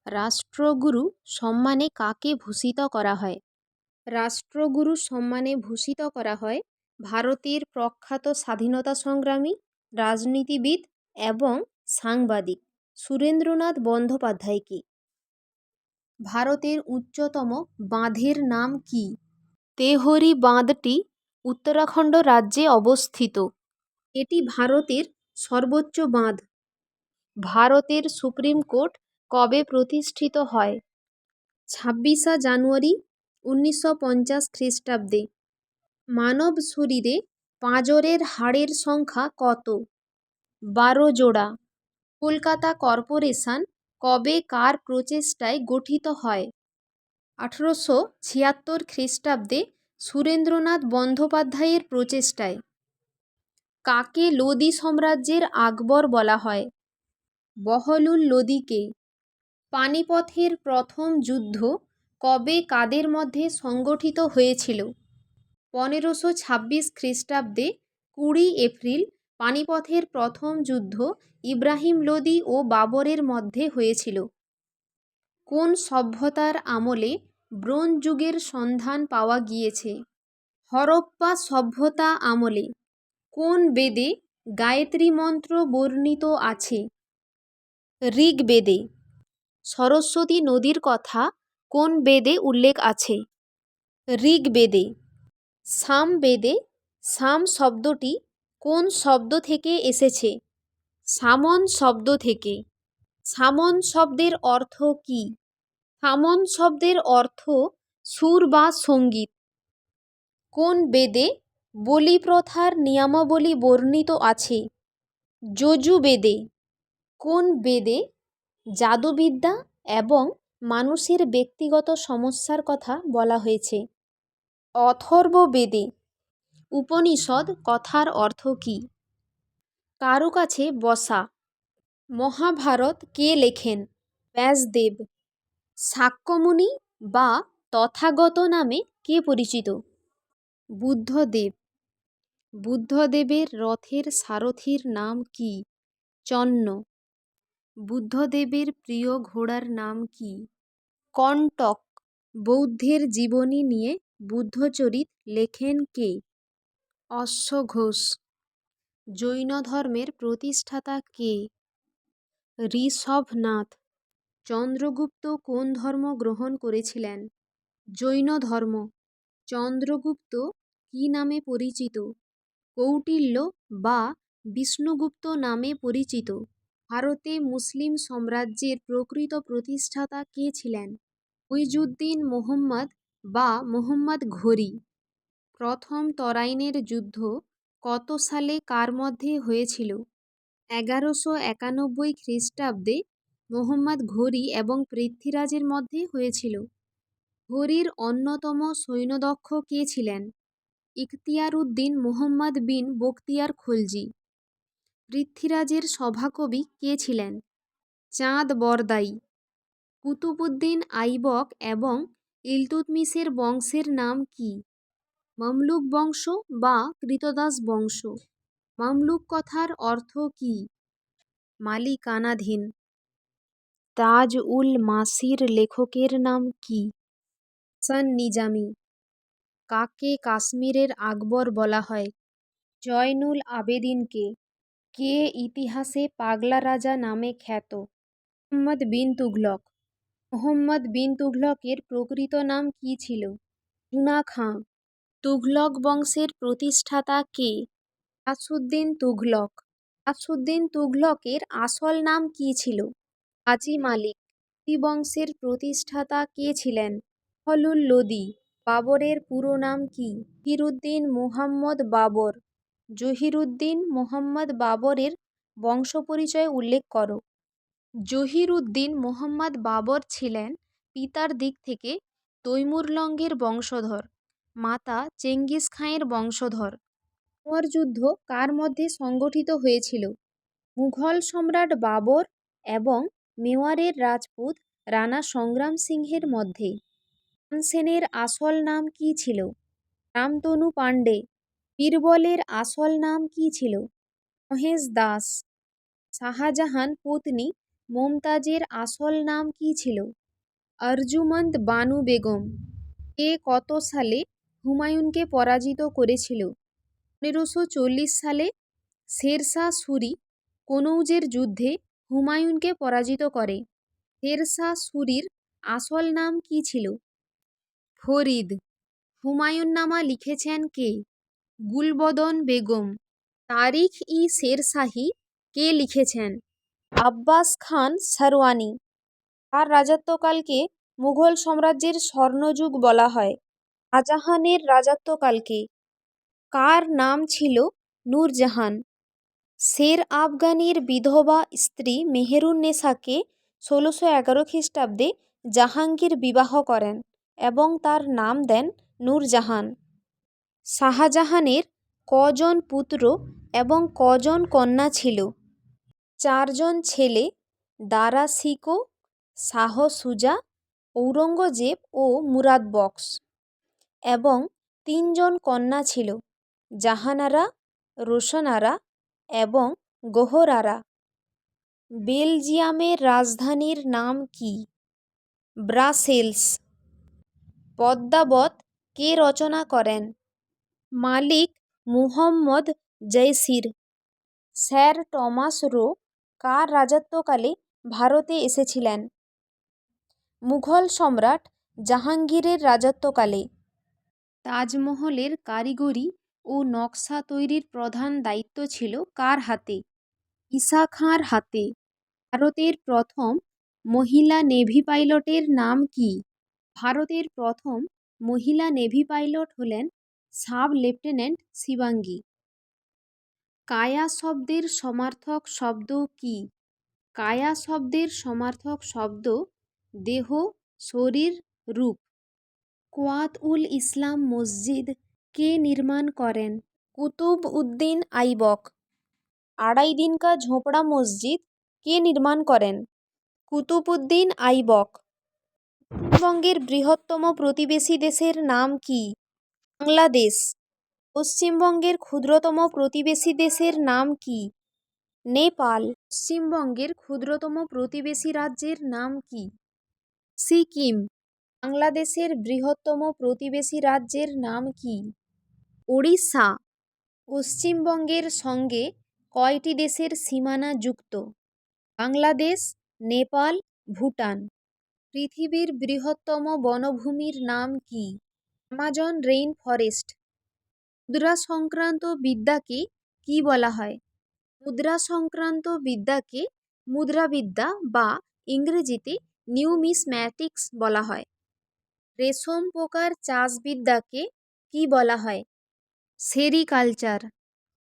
রাষ্ট্রগুরু সম্মানে কাকে ভূষিত করা হয়? রাষ্ট্রগুরু সম্মানে ভূষিত করা হয় ভারতের প্রখ্যাত স্বাধীনতা সংগ্রামী, রাজনীতিবিদ এবং সাংবাদিক সুরেন্দ্রনাথ বন্দ্যোপাধ্যায়কে। ভারতের উচ্চতম বাঁধের নাম কি? তেহরি বাঁধটি উত্তরাখণ্ড রাজ্যে অবস্থিত। এটি ভারতের সর্বোচ্চ বাঁধ। ভারতের সুপ্রিম কোর্ট কবে প্রতিষ্ঠিত হয়? 26শে জানুয়ারি 1950 খ্রিস্টাব্দে। মানব শরীরে পাঁজরের হাড়ের সংখ্যা কত? 12 জোড়া। কলকাতা কর্পোরেশন কবে কার প্রচেষ্টায় গঠিত হয়? 1876 খ্রিস্টাব্দে সুরেন্দ্রনাথ বন্দ্যোপাধ্যায়ের প্রচেষ্টায়। কাকে লোদি সাম্রাজ্যের আকবর বলা হয়? বহলুল লোদিকে। পানিপথের প্রথম যুদ্ধ কবে কাদের মধ্যে সংগঠিত হয়েছিল? 1526 খ্রিস্টাব্দে 20 এপ্রিল পানিপথের প্রথম যুদ্ধ ইব্রাহিম লোদি ও বাবরের মধ্যে হয়েছিল। কোন সভ্যতার আমলে ব্রোঞ্জ যুগের সন্ধান পাওয়া গিয়েছে? হরপ্পা সভ্যতা আমলে। কোন বেদে গায়ত্রী মন্ত্র বর্ণিত আছে? ঋগ্বেদে। সরস্বতী নদীর কথা কোন বেদে উল্লেখ আছে? ঋগ্বেদে। সামবেদে সাম শব্দটি কোন শব্দ থেকে এসেছে? সামন শব্দ থেকে। সামন শব্দের অর্থ কী? সামন শব্দের অর্থ সুর বা সঙ্গীত। কোন বেদে বলি প্রথার নিয়মাবলী বর্ণিত আছে? যজুর্বেদে। কোন বেদে জাদুবিদ্যা এবং মানুষের ব্যক্তিগত সমস্যার কথা বলা হয়েছে? অথর্ববেদে। উপনিষদ কথার অর্থ কী? কারো কাছে বসা। মহাভারত কে লেখেন? ব্যাসদেব। শাক্যমুনি বা তথাগত নামে কে পরিচিত? বুদ্ধদেব। বুদ্ধদেবের রথের সারথির নাম কি? চন্ন। বুদ্ধদেবের প্রিয় ঘোড়ার নাম কি? কণ্টক। বৌদ্ধের জীবনী নিয়ে বুদ্ধচরিত লেখেন কে? অশ্ব ঘোষ। জৈন ধর্মের প্রতিষ্ঠাতা কে? ঋষভনাথ। চন্দ্রগুপ্ত কোন ধর্ম গ্রহণ করেছিলেন? জৈন ধর্ম। চন্দ্রগুপ্ত কী নামে পরিচিত? কৌটিল্য বা বিষ্ণুগুপ্ত নামে পরিচিত। ভারতে মুসলিম সাম্রাজ্যের প্রকৃত প্রতিষ্ঠাতা কে ছিলেন? মুইজুদ্দিন মুহাম্মদ বা মুহাম্মদ ঘোরী। প্রথম তরাইনের যুদ্ধ কত সালে কার মধ্যে হয়েছিল? 1191 খ্রিস্টাব্দে মুহাম্মদ ঘোরী এবং পৃথ্বীরাজের মধ্যে হয়েছিল। ঘোরীর অন্যতম সৈন্যদক্ষ কে ছিলেন? ইখতিয়ার উদ্দিন মুহাম্মদ বিন বখতিয়ার খলজি। পৃথ্বীরাজের সভাকবি কে ছিলেন? চাঁদ বরদাই। কুতুবউদ্দিন আইবক এবং ইলতুৎমিশের বংশের নাম কি? মামলুক বংশ বা কৃতদাস বংশ। মামলুক কথার অর্থ কী? মালিকানাধীন। তাজ উল মাসির লেখকের নাম কি? হাসান নিজামি। কাকে কাশ্মীরের আকবর বলা হয়? জয়নুল আবেদিনকে। কে ইতিহাসে পাগলা রাজা নামে খ্যাত? মুহাম্মদ বিন তুঘলক। মুহাম্মদ বিন তুঘলকের প্রকৃত নাম কী ছিল? জুনা খাঁ। তুঘলক বংশের প্রতিষ্ঠাতা কে? গিয়াসউদ্দিন তুঘলক। গিয়াসউদ্দিন তুঘলকের আসল নাম কী ছিল? হাজি মালিক। লোদি বংশের প্রতিষ্ঠাতা কে ছিলেন? বহলুল লোদি। বাবরের পুরো নাম কি? জহিরুদ্দিন মুহাম্মদ বাবর। জহিরুদ্দিন মুহাম্মদ বাবরের বংশপরিচয় উল্লেখ করো। জহিরুদ্দিন মুহাম্মদ বাবর ছিলেন পিতার দিক থেকে তৈমুরলঙ্গের বংশধর, মাতা চেঙ্গিস খাঁয়ের বংশধর। মেওয়ার যুদ্ধ কার মধ্যে সংগঠিত হয়েছিল? মুঘল সম্রাট বাবর এবং মেওয়ারের রাজপুত রানা সংগ্রাম সিংহের মধ্যে। তানসেনের আসল নাম কী ছিল? রামতনু পাণ্ডে। বীরবলের আসল নাম কী ছিল? মহেশ দাস। শাহজাহান পত্নী মমতাজের আসল নাম কী ছিল? আরজুমন্দ বানু বেগম। কে কত সালে হুমায়ুনকে পরাজিত করেছিল? 1540 সালে শেরশাহ সুরি কনৌজের যুদ্ধে হুমায়ুনকে পরাজিত করে। শেরশাহ সুরির আসল নাম কী ছিল? ফরিদ। হুমায়ুননামা লিখেছেন কে? গুলবদন বেগম। তারিখ-ই-শেরশাহী কে লিখেছেন? আব্বাস খান সারওয়ানি। কার রাজত্বকালকে মুঘল সাম্রাজ্যের স্বর্ণযুগ বলা হয়? শাহজাহানের রাজত্বকালকে। কার নাম ছিল নূরজাহান? শের আফগানির বিধবা স্ত্রী মেহেরুন্নেসাকে 1611 খ্রিস্টাব্দে জাহাঙ্গীর বিবাহ করেন এবং তার নাম দেন নূরজাহান। শাহজাহানের কজন পুত্র এবং কজন কন্যা ছিল? 4 জন ছেলে, দারা শিকো, শাহ সুজা, ঔরঙ্গজেব ও মুরাদ বখশ, এবং 3 জন কন্যা ছিল, জাহানারা, রোশনারা এবং গোহরারা। বেলজিয়ামের রাজধানীর নাম কি? ব্রাসেলস। পদ্মাবত কে রচনা করেন? মালিক মুহম্মদ জয়সির। স্যার টমাস রো কার রাজত্বকালে ভারতে এসেছিলেন? মুঘল সম্রাট জাহাঙ্গীরের রাজত্বকালে। তাজমহলের কারিগরি ও নকশা তৈরির প্রধান দায়িত্ব ছিল কার হাতে? ঈসা খাঁর হাতে। ভারতের প্রথম মহিলা নেভি পাইলটের নাম কি? ভারতের প্রথম মহিলা নেভি পাইলট হলেন সাব লেফটেন্যান্ট শিবাঙ্গী। কায়া শব্দের সমার্থক শব্দ কি? কায়া শব্দের সমার্থক শব্দ দেহ, শরীর, রূপ। কুয়াত-উল ইসলাম মসজিদ কে নির্মাণ করেন? কুতুব উদ্দিন আইবক। আড়াই দিন কা ঝোপড়া মসজিদ কে নির্মাণ করেন? কুতুবউদ্দিন আইবক। পশ্চিমবঙ্গের বৃহত্তম প্রতিবেশী দেশের নাম কি? বাংলাদেশ। পশ্চিমবঙ্গের ক্ষুদ্রতম প্রতিবেশী দেশের নাম কি? নেপাল। পশ্চিমবঙ্গের ক্ষুদ্রতম প্রতিবেশী রাজ্যের নাম কি? সিকিম। বাংলাদেশের বৃহত্তম প্রতিবেশী রাজ্যের নাম কি? ওড়িশা। পশ্চিমবঙ্গের সঙ্গে কয়টি দেশের সীমানা যুক্ত? বাংলাদেশ, নেপাল, ভুটান। পৃথিবীর বৃহত্তম বনভূমির নাম কি? Amazon rain forest. মুদ্রা সংক্রান্ত বিদ্যাকে কি বলা হয়? মুদ্রা সংক্রান্ত বিদ্যাকে মুদ্রাবিদ্যা বা ইংরেজিতে নিউমিসম্যাটিক্স বলা হয়। রেশম পোকার চাষবিদ্যাকে কি বলা হয়? সেরিকালচার।